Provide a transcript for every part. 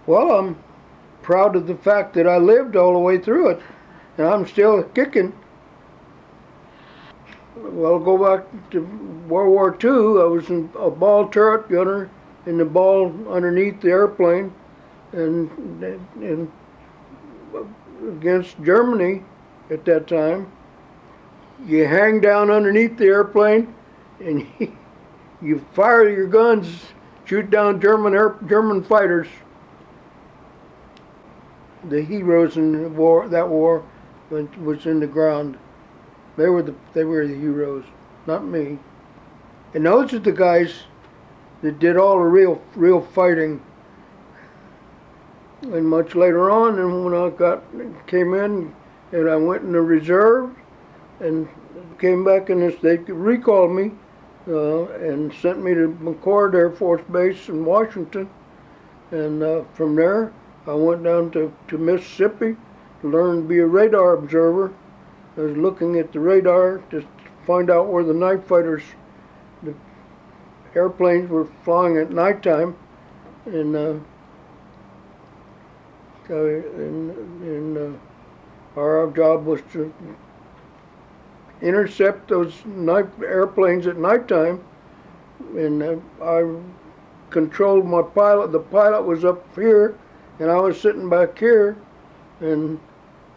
Well, I'm proud of the fact that I lived all the way through it, and I'm still kicking. Well, go back to World War II. I was a ball turret gunner in the ball underneath the airplane, and against Germany at that time. You hang down underneath the airplane, and you fire your guns, shoot down German fighters. The heroes in the war, that war, was in the ground. They were the heroes, not me. And those are the guys that did all the real fighting. And much later on, and when I came in, and I went in the reserve, and came back in this, they recalled me and sent me to McCord Air Force Base in Washington. And from there, I went down to Mississippi to learn to be a radar observer. I was looking at the radar just to find out where the night fighters, the airplanes were flying at nighttime, and our job was to intercept those night airplanes at nighttime, and I controlled my pilot. The pilot was up here, and I was sitting back here, and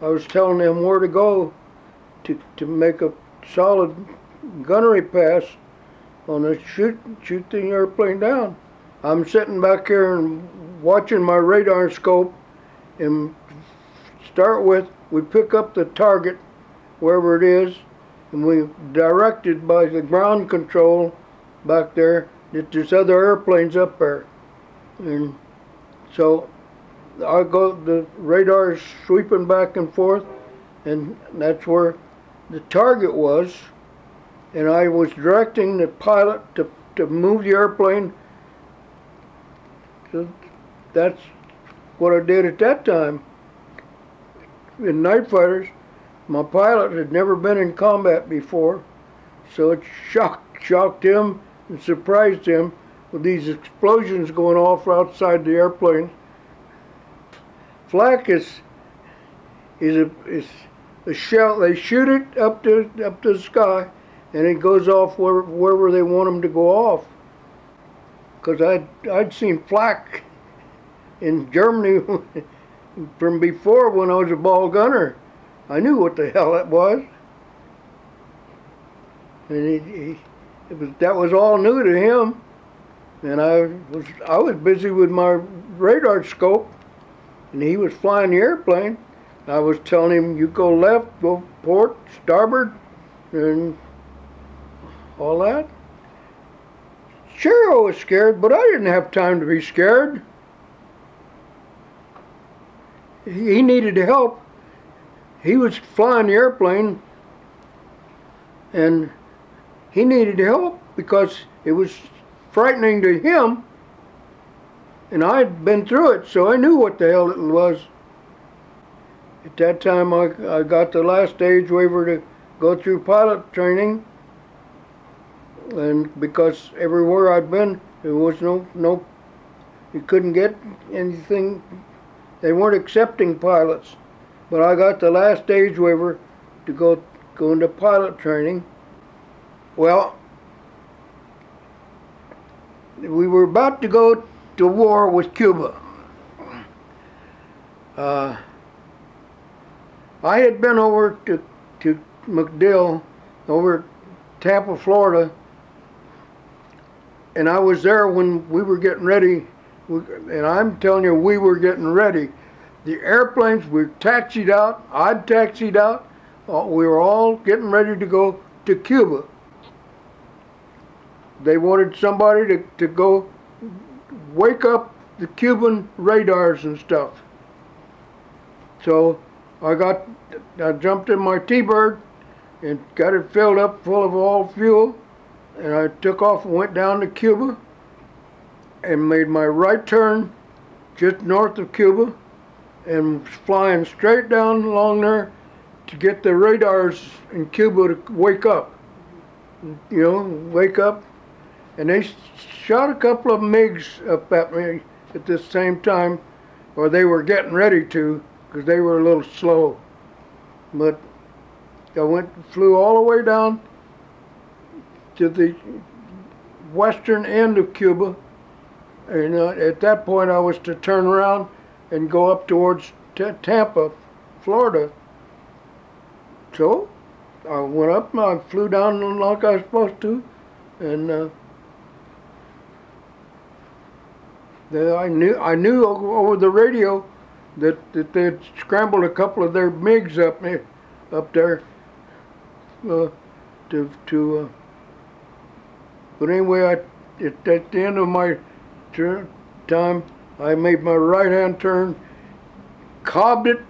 I was telling them where to go to make a solid gunnery pass on a shoot the airplane down. I'm sitting back here and watching my radar scope, and start with, we pick up the target wherever it is, and we directed by the ground control back there that there's other airplanes up there. And so the radar is sweeping back and forth, and that's where the target was, and I was directing the pilot to move the airplane. So that's what I did at that time. In night fighters, my pilot had never been in combat before, so it shocked him and surprised him with these explosions going off outside the airplane. Flak is a shell. They shoot it up to the sky, and it goes off wherever they want them to go off. Because I'd seen flak in Germany from before when I was a ball gunner. I knew what the hell that was, and that was all new to him. And I was busy with my radar scope, and he was flying the airplane. I was telling him, you go left, go port, starboard, and all that. Sure, I was scared, but I didn't have time to be scared. He needed help. He was flying the airplane, and he needed help because it was frightening to him, and I'd been through it, so I knew what the hell it was. At that time, I got the last stage waiver to go through pilot training, and because everywhere I'd been, there was no, you couldn't get anything. They weren't accepting pilots, but I got the last stage waiver to go into pilot training. Well, we were about to go to war with Cuba. I had been over to MacDill, over at Tampa, Florida, and I was there when we were getting ready, and I'm telling you, we were getting ready. The airplanes were taxied out, I'd taxied out, we were all getting ready to go to Cuba. They wanted somebody to go wake up the Cuban radars and stuff. So I jumped in my T-Bird and got it filled up full of all fuel, and I took off and went down to Cuba and made my right turn just north of Cuba and was flying straight down along there to get the radars in Cuba to wake up. Wake up. And they shot a couple of MiGs up at me at the same time, or they were getting ready to, because they were a little slow. But I flew all the way down to the western end of Cuba, and at that point I was to turn around and go up towards Tampa, Florida. So I went up and I flew down like I was supposed to, and I knew over the radio that they had scrambled a couple of their MiGs up there but anyway, at the end of my time, I made my right-hand turn, cobbed it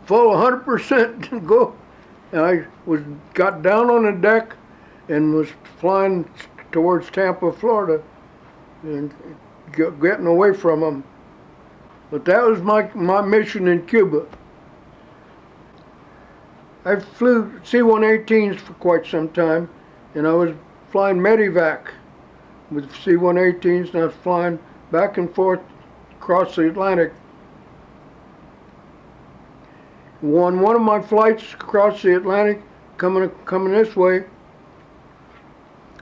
full 100% to go, and I got down on the deck and was flying towards Tampa, Florida, and getting away from them. But that was my mission in Cuba. I flew C-118s for quite some time, and I was flying medevac with C-118s, and I was flying back and forth across the Atlantic. On one of my flights across the Atlantic, coming this way,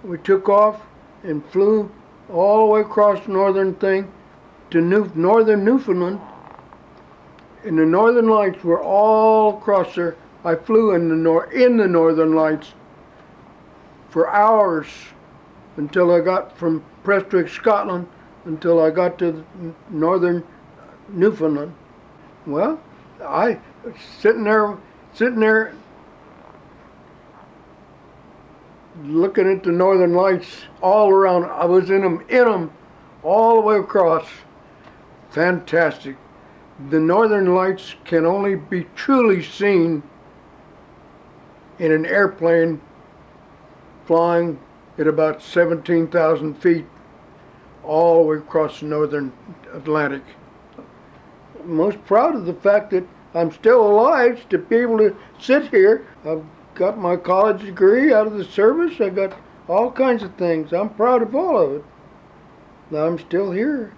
we took off and flew all the way across the northern thing to northern Newfoundland, and the northern lights were all across there. I flew in the northern lights for hours until I got from Prestwick, Scotland, until I got to northern Newfoundland. Well, I sitting there looking at the northern lights all around. I was in them all the way across. Fantastic. The northern lights can only be truly seen in an airplane flying at about 17,000 feet all the way across the northern Atlantic. I'm most proud of the fact that I'm still alive to be able to sit here. I've got my college degree out of the service. I got all kinds of things. I'm proud of all of it. Now I'm still here.